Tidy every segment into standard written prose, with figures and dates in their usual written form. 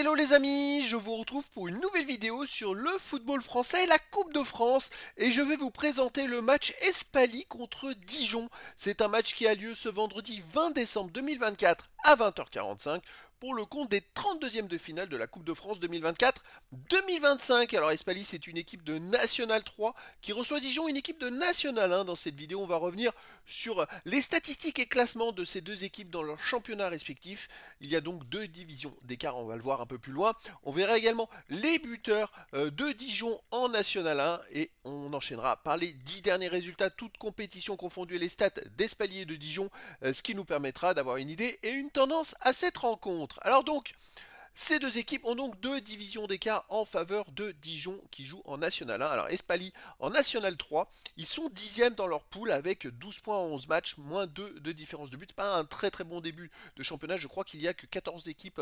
Hello les amis, je vous retrouve pour une nouvelle vidéo sur le football français et la Coupe de France et je vais vous présenter le match Espali contre Dijon. C'est un match qui a lieu ce vendredi 20 décembre 2024 à 20h45 pour le compte des 32e de finale de la Coupe de France 2024-2025. Alors Espali c'est une équipe de National 3 qui reçoit Dijon, une équipe de National 1. Dans cette vidéo on va revenir sur les statistiques et classements de ces deux équipes dans leurs championnats respectifs. Il y a donc deux divisions d'écart, on va le voir un peu plus loin. On verra également les buteurs de Dijon en National 1 et on enchaînera par les 10 derniers résultats, toutes compétitions confondues, les stats d'Espalier et de Dijon, ce qui nous permettra d'avoir une idée et une tendance à cette rencontre. Alors donc, ces deux équipes ont donc deux divisions d'écart en faveur de Dijon qui joue en National 1. Alors Espali en National 3, ils sont 10e dans leur poule avec 12 points en 11 matchs, moins 2 de différence de but. Pas un très très bon début de championnat, je crois qu'il n'y a que 14 équipes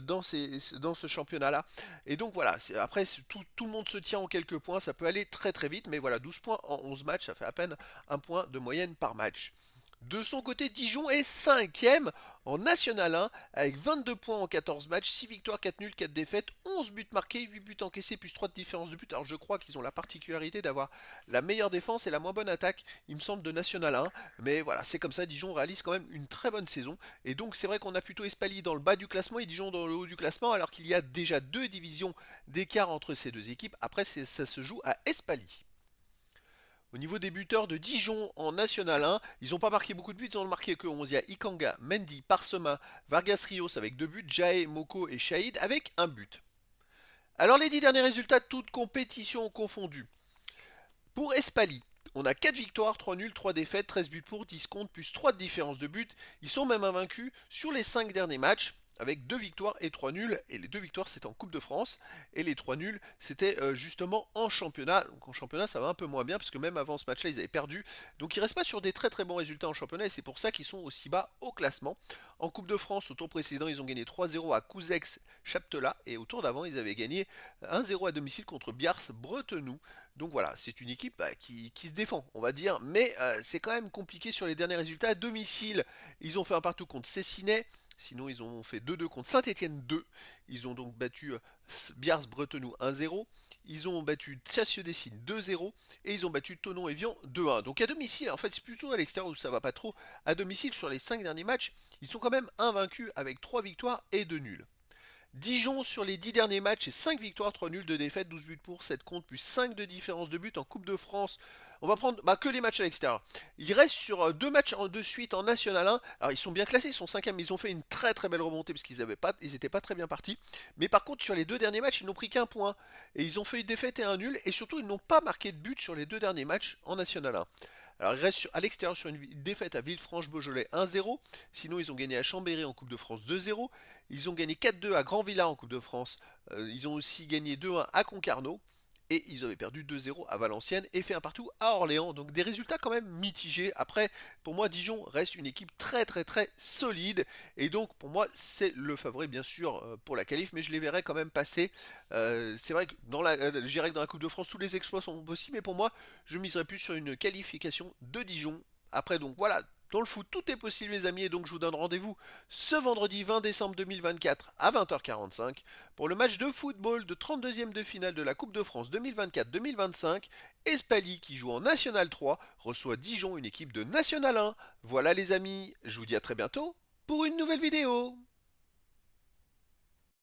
dans ce championnat-là. Et donc voilà, après tout le monde se tient en quelques points, ça peut aller très très vite, mais voilà, 12 points en 11 matchs, ça fait à peine un point de moyenne par match. De son côté, Dijon est 5e en National 1 avec 22 points en 14 matchs, 6 victoires, 4 nuls, 4 défaites, 11 buts marqués, 8 buts encaissés plus 3 de différence de but. Alors je crois qu'ils ont la particularité d'avoir la meilleure défense et la moins bonne attaque, il me semble, de National 1. Mais voilà, c'est comme ça, Dijon réalise quand même une très bonne saison. Et donc c'est vrai qu'on a plutôt Espali dans le bas du classement et Dijon dans le haut du classement, alors qu'il y a déjà deux divisions d'écart entre ces deux équipes. Après, ça se joue à Espali. Au niveau des buteurs de Dijon en National 1, ils n'ont pas marqué beaucoup de buts, ils en ont marqué que 11. Il y a Ikanga, Mendy, Parsema, Vargas Rios avec 2 buts, Jae, Moko et Shahid avec un but. Alors les 10 derniers résultats, toutes compétitions confondues. Pour Espali, on a 4 victoires, 3 nuls, 3 défaites, 13 buts pour, 10 contre, plus 3 de différence de but. Ils sont même invaincus sur les 5 derniers matchs avec 2 victoires et 3 nuls. Et les 2 victoires, c'était en Coupe de France. Et les 3 nuls, c'était justement en championnat. Donc en championnat, ça va un peu moins bien, parce que même avant ce match-là, ils avaient perdu. Donc ils restent pas sur des très très bons résultats en championnat, et c'est pour ça qu'ils sont aussi bas au classement. En Coupe de France, au tour précédent, ils ont gagné 3-0 à Couzex Chaptelat. Et au tour d'avant, ils avaient gagné 1-0 à domicile contre Biars Bretenoux. Donc voilà, c'est une équipe qui se défend, on va dire, mais c'est quand même compliqué sur les derniers résultats. À domicile, ils ont fait un partout contre Cessinet, sinon ils ont fait 2-2 contre Saint-Étienne 2. Ils ont donc battu Biars Bretenoux 1-0, ils ont battu Tsiassieu-Dessines 2-0, et ils ont battu Thonon-Evian 2-1. Donc à domicile, en fait c'est plutôt à l'extérieur où ça va pas trop. À domicile, sur les 5 derniers matchs, ils sont quand même invaincus avec 3 victoires et 2 nuls. Dijon sur les 10 derniers matchs, c'est 5 victoires, 3 nuls, 2 défaites, 12 buts pour, 7 contre, plus 5 de différence de but en Coupe de France. On va prendre que les matchs à l'extérieur. Ils restent sur 2 matchs de suite en National 1. Alors ils sont bien classés, ils sont 5e, ils ont fait une très très belle remontée parce qu'ils n'étaient pas très bien partis. Mais par contre sur les 2 derniers matchs, ils n'ont pris qu'un point. Et ils ont fait une défaite et un nul. Et surtout ils n'ont pas marqué de but sur les 2 derniers matchs en National 1. Alors ils restent à l'extérieur sur une défaite à Villefranche-Beaujolais 1-0. Sinon ils ont gagné à Chambéry en Coupe de France 2-0. Ils ont gagné 4-2 à Grandvilla en Coupe de France. Ils ont aussi gagné 2-1 à Concarneau. Et ils avaient perdu 2-0 à Valenciennes et fait un partout à Orléans. Donc des résultats quand même mitigés. Après, pour moi, Dijon reste une équipe très très très solide. Et donc pour moi, c'est le favori bien sûr pour la qualif. Mais je les verrai quand même passer. C'est vrai que je dirais que dans la Coupe de France, tous les exploits sont possibles. Mais pour moi, je miserais plus sur une qualification de Dijon. Après donc voilà, dans le foot, tout est possible les amis, et donc je vous donne rendez-vous ce vendredi 20 décembre 2024 à 20h45 pour le match de football de 32e de finale de la Coupe de France 2024-2025. Espali, qui joue en National 3, reçoit Dijon, une équipe de National 1. Voilà les amis, je vous dis à très bientôt pour une nouvelle vidéo.